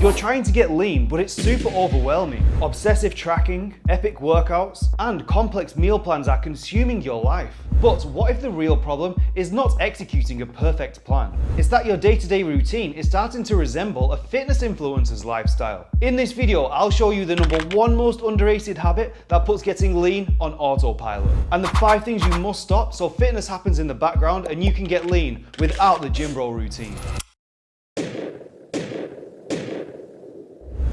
You're trying to get lean, but it's super overwhelming. Obsessive tracking, epic workouts, and complex meal plans are consuming your life. But what if the real problem is not executing a perfect plan? It's that your day-to-day routine is starting to resemble a fitness influencer's lifestyle. In this video, I'll show you the #1 most underrated habit that puts getting lean on autopilot, and the 5 things you must stop so fitness happens in the background and you can get lean without the gym bro routine.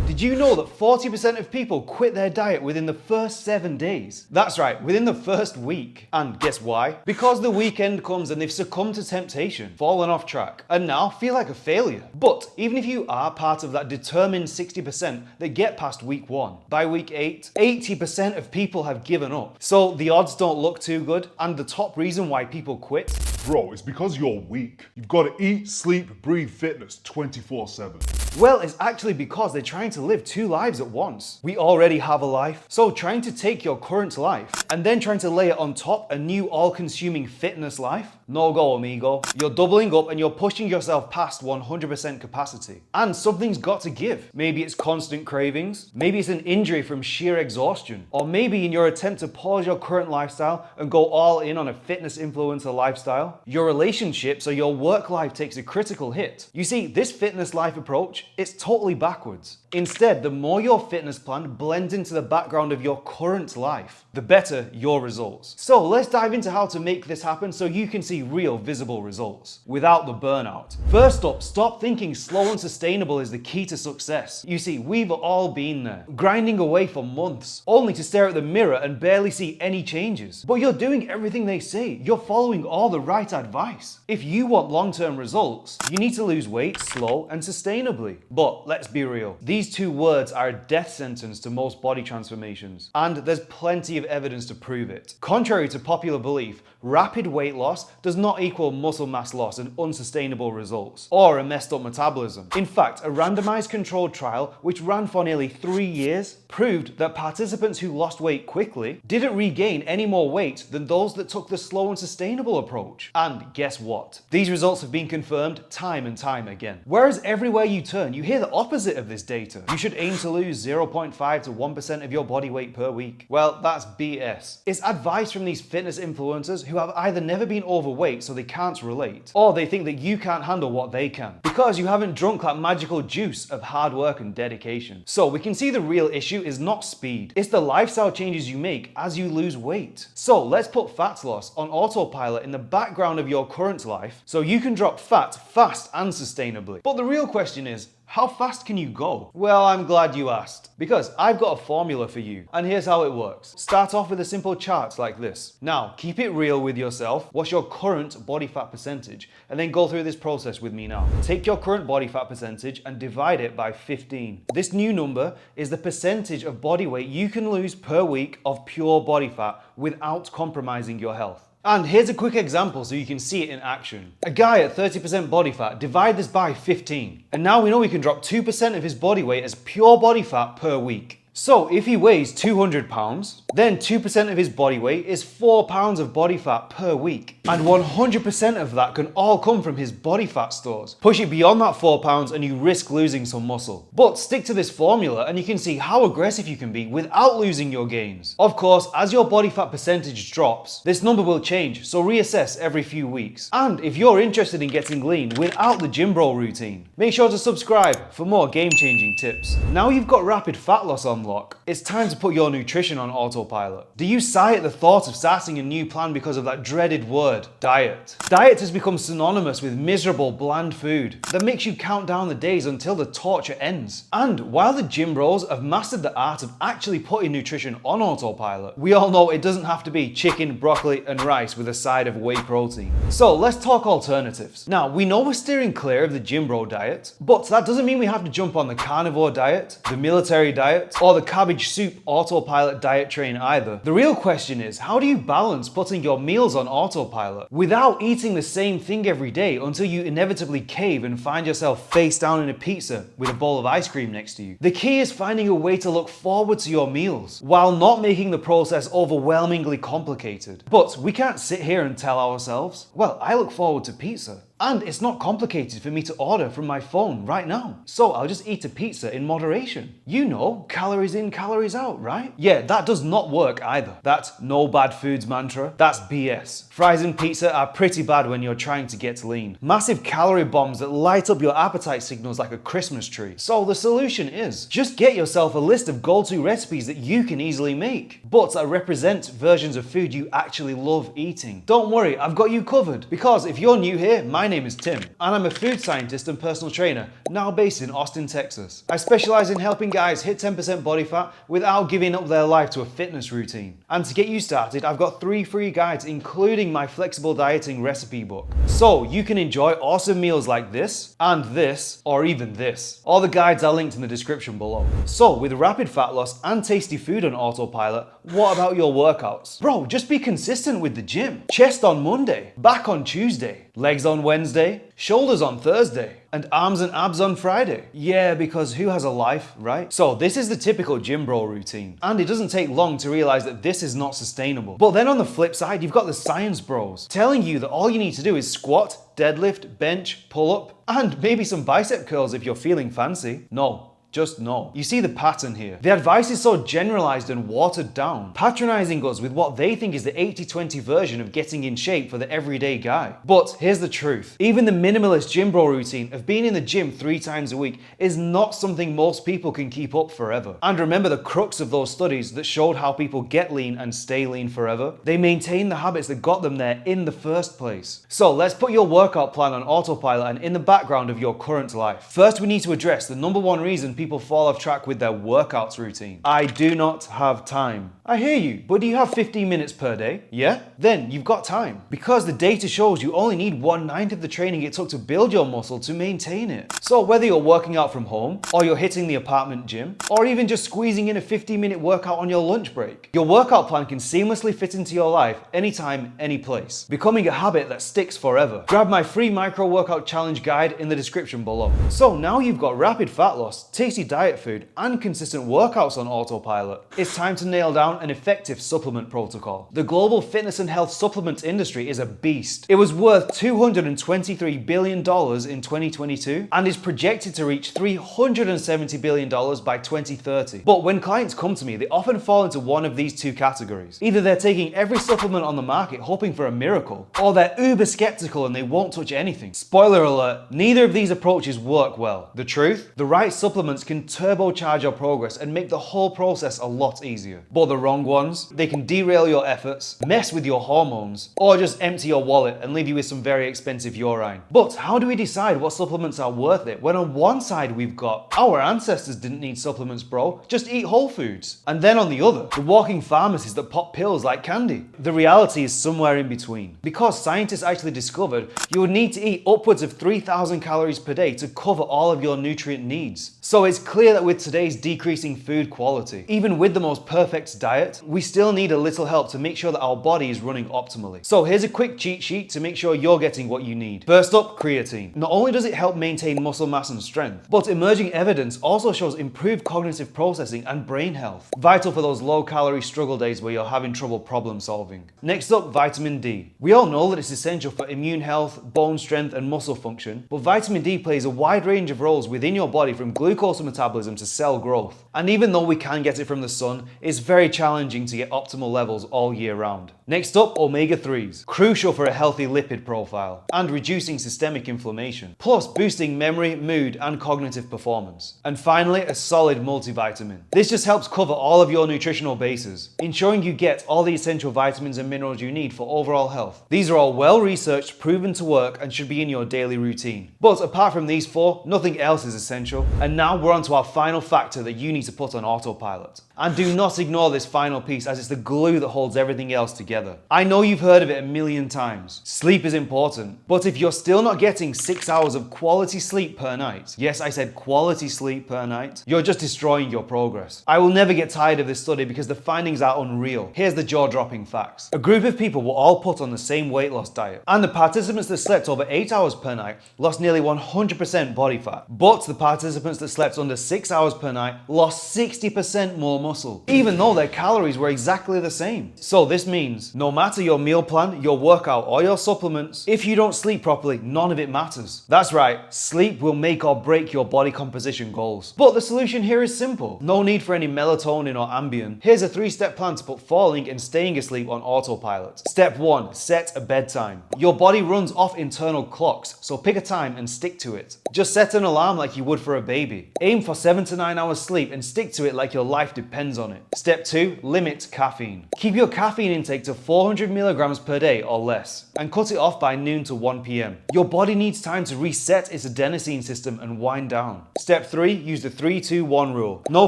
Did you know that 40% of people quit their diet within the first 7 days? That's right, within the first week. And guess why? Because the weekend comes and they've succumbed to temptation, fallen off track, and now feel like a failure. But even if you are part of that determined 60% that get past week 1, by week 8, 80% of people have given up. So the odds don't look too good, and the top reason why people quit? Bro, it's because you're weak. You've got to eat, sleep, breathe fitness 24/7. Well, it's actually because they're trying to live 2 lives at once. We already have a life, so trying to take your current life and then trying to layer on top a new all-consuming fitness life? No go, amigo. You're doubling up and you're pushing yourself past 100% capacity. And something's got to give. Maybe it's constant cravings, maybe it's an injury from sheer exhaustion, or maybe in your attempt to pause your current lifestyle and go all in on a fitness influencer lifestyle, your relationships or your work life takes a critical hit. You see, this fitness life approach, it's totally backwards. Instead, the more your fitness plan blends into the background of your current life, the better your results. So let's dive into how to make this happen so you can see real visible results without the burnout. First up, stop thinking slow and sustainable is the key to success. You see, we've all been there, grinding away for months, only to stare at the mirror and barely see any changes. But you're doing everything they say. You're following all the right advice. If you want long-term results, you need to lose weight slow and sustainably. But let's be real, these 2 words are a death sentence to most body transformations, and there's plenty of evidence to prove it. Contrary to popular belief, rapid weight loss does not equal muscle mass loss and unsustainable results, or a messed up metabolism. In fact, a randomized controlled trial, which ran for nearly 3 years, proved that participants who lost weight quickly didn't regain any more weight than those that took the slow and sustainable approach. And guess what? These results have been confirmed time and time again. Whereas everywhere you turn, you hear the opposite of this data. You should aim to lose 0.5 to 1% of your body weight per week. Well, that's BS. It's advice from these fitness influencers who have either never been overweight so they can't relate, or they think that you can't handle what they can, because you haven't drunk that magical juice of hard work and dedication. So we can see the real issue is not speed, it's the lifestyle changes you make as you lose weight. So let's put fat loss on autopilot in the background of your current life so you can drop fat fast and sustainably. But the real question is, how fast can you go? Well, I'm glad you asked, because I've got a formula for you, and here's how it works. Start off with a simple chart like this. Now, keep it real with yourself. What's your current body fat percentage? And then go through this process with me now. Take your current body fat percentage and divide it by 15. This new number is the percentage of body weight you can lose per week of pure body fat without compromising your health. And here's a quick example so you can see it in action. A guy at 30% body fat, divide this by 15. And now we know we can drop 2% of his body weight as pure body fat per week. So if he weighs 200 pounds, then 2% of his body weight is 4 pounds of body fat per week. And 100% of that can all come from his body fat stores. Push it beyond that 4 pounds and you risk losing some muscle. But stick to this formula and you can see how aggressive you can be without losing your gains. Of course, as your body fat percentage drops, this number will change, so reassess every few weeks. And if you're interested in getting lean without the gym bro routine, make sure to subscribe for more game-changing tips. Now you've got rapid fat loss on lock, it's time to put your nutrition on autopilot. Do you sigh at the thought of starting a new plan because of that dreaded word, diet? Diet has become synonymous with miserable, bland food that makes you count down the days until the torture ends. And while the gym bros have mastered the art of actually putting nutrition on autopilot, we all know it doesn't have to be chicken, broccoli, and rice with a side of whey protein. So let's talk alternatives. Now, we know we're steering clear of the gym bro diet, but that doesn't mean we have to jump on the carnivore diet, the military diet, or the cabbage soup autopilot diet train either. The real question is, how do you balance putting your meals on autopilot without eating the same thing every day until you inevitably cave and find yourself face down in a pizza with a bowl of ice cream next to you? The key is finding a way to look forward to your meals while not making the process overwhelmingly complicated. But we can't sit here and tell ourselves, well, I look forward to pizza. And it's not complicated for me to order from my phone right now. So I'll just eat a pizza in moderation. You know, calories in, calories out, right? Yeah, that does not work either. That no bad foods mantra, that's BS. Fries and pizza are pretty bad when you're trying to get lean. Massive calorie bombs that light up your appetite signals like a Christmas tree. So the solution is, just get yourself a list of go-to recipes that you can easily make, but that represent versions of food you actually love eating. Don't worry, I've got you covered. Because if you're new here, my name is Tim, and I'm a food scientist and personal trainer, now based in Austin, Texas. I specialize in helping guys hit 10% body fat without giving up their life to a fitness routine. And to get you started, I've got 3 free guides, including my flexible dieting recipe book. So you can enjoy awesome meals like this, and this, or even this. All the guides are linked in the description below. So with rapid fat loss and tasty food on autopilot, what about your workouts? Bro, just be consistent with the gym. Chest on Monday, back on Tuesday, legs on Wednesday, shoulders on Thursday, and arms and abs on Friday. Yeah, because who has a life, right? So this is the typical gym bro routine. And it doesn't take long to realize that this is not sustainable. But then on the flip side, you've got the science bros telling you that all you need to do is squat, deadlift, bench, pull up, and maybe some bicep curls if you're feeling fancy. No. Just no. You see the pattern here. The advice is so generalized and watered down, patronizing us with what they think is the 80-20 version of getting in shape for the everyday guy. But here's the truth. Even the minimalist gym bro routine of being in the gym 3 times a week is not something most people can keep up forever. And remember the crux of those studies that showed how people get lean and stay lean forever? They maintain the habits that got them there in the first place. So let's put your workout plan on autopilot and in the background of your current life. First, we need to address the number one reason people fall off track with their workouts routine. I do not have time. I hear you, but do you have 15 minutes per day? Yeah? Then you've got time. Because the data shows you only need 1/9 of the training it took to build your muscle to maintain it. So whether you're working out from home, or you're hitting the apartment gym, or even just squeezing in a 15-minute workout on your lunch break, your workout plan can seamlessly fit into your life anytime, any place, becoming a habit that sticks forever. Grab my free micro workout challenge guide in the description below. So now you've got rapid fat loss, tasty diet food, and consistent workouts on autopilot. It's time to nail down an effective supplement protocol. The global fitness and health supplements industry is a beast. It was worth $223 billion in 2022 and is projected to reach $370 billion by 2030. But when clients come to me, they often fall into one of these 2 categories. Either they're taking every supplement on the market hoping for a miracle, or they're uber skeptical and they won't touch anything. Spoiler alert, neither of these approaches work well. The truth? The right supplements can turbocharge your progress and make the whole process a lot easier. But the wrong ones, they can derail your efforts, mess with your hormones, or just empty your wallet and leave you with some very expensive urine. But how do we decide what supplements are worth it when on one side we've got our ancestors didn't need supplements, bro, just eat whole foods, and then on the other, the walking pharmacies that pop pills like candy? The reality is somewhere in between. Because scientists actually discovered you would need to eat upwards of 3,000 calories per day to cover all of your nutrient needs. So it's clear that with today's decreasing food quality, even with the most perfect diet, we still need a little help to make sure that our body is running optimally. So here's a quick cheat sheet to make sure you're getting what you need. First up, creatine. Not only does it help maintain muscle mass and strength, but emerging evidence also shows improved cognitive processing and brain health. Vital for those low-calorie struggle days where you're having trouble problem solving. Next up, vitamin D. We all know that it's essential for immune health, bone strength, and muscle function, but vitamin D plays a wide range of roles within your body, from glucose metabolism to cell growth. And even though we can get it from the sun, it's very challenging to get optimal levels all year round. Next up, omega-3s. Crucial for a healthy lipid profile and reducing systemic inflammation, plus boosting memory, mood, and cognitive performance. And finally, a solid multivitamin. This just helps cover all of your nutritional bases, ensuring you get all the essential vitamins and minerals you need for overall health. These are all well-researched, proven to work, and should be in your daily routine. But apart from these 4, nothing else is essential. And now we're on to our final factor that you need to put on autopilot. And do not ignore this final piece, as it's the glue that holds everything else together. I know you've heard of it a million times. Sleep is important, but if you're still not getting 6 hours of quality sleep per night, yes, I said quality sleep per night, you're just destroying your progress. I will never get tired of this study because the findings are unreal. Here's the jaw-dropping facts. A group of people were all put on the same weight loss diet, and the participants that slept over 8 hours per night lost nearly 100% body fat. But the participants that slept slept under 6 hours per night lost 60% more muscle, even though their calories were exactly the same. So this means no matter your meal plan, your workout, or your supplements, if you don't sleep properly, none of it matters. That's right, sleep will make or break your body composition goals. But the solution here is simple. No need for any melatonin or Ambien. Here's a 3-step plan to put falling and staying asleep on autopilot. Step 1. Set a bedtime. Your body runs off internal clocks, so pick a time and stick to it. Just set an alarm like you would for a baby. Aim for 7 to 9 hours sleep and stick to it like your life depends on it. Step 2. Limit caffeine. Keep your caffeine intake to 400 milligrams per day or less, and cut it off by noon to 1 p.m. Your body needs time to reset its adenosine system and wind down. Step 3. Use the 3-2-1 rule. No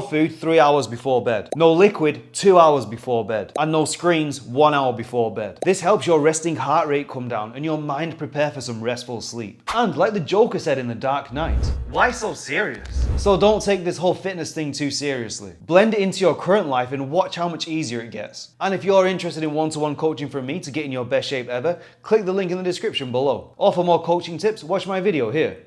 food 3 hours before bed. No liquid 2 hours before bed. And no screens 1 hour before bed. This helps your resting heart rate come down and your mind prepare for some restful sleep. And like the Joker said in The Dark Knight, why so serious? So don't take this whole fitness thing too seriously. Blend it into your current life and watch how much easier it gets. And if you're interested in one-to-one coaching from me to get in your best shape ever, click the link in the description below. Or for more coaching tips, watch my video here.